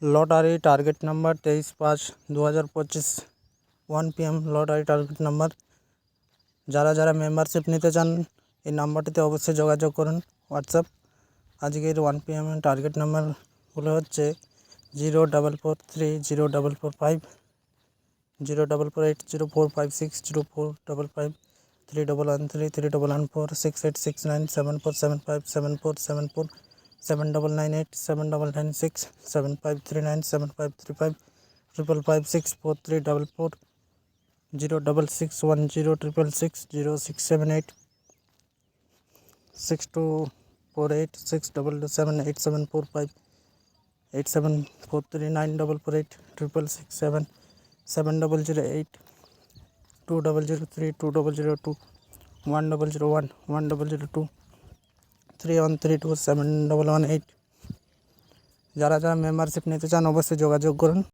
Lottery target number 23/5/2025 1 PM lottery target number. যারা membership নিতে চান এই নাম্বারটিতে অবশ্যই যোগাযোগ করুন হোয়াটসঅ্যাপ। আজকের 1 PM টার্গেট নাম্বারগুলো হচ্ছে 0443045 04480456045 3113 3114 6869 7475 7474 7998 7996 7539 7535 555 64344 06610 666 0678 6247 8745 8743 9448 666 7008 2003 2002 1001 1002 3132 7118। যারা মেম্বারশিপ নিতে চান অবশ্যই যোগাযোগ করুন।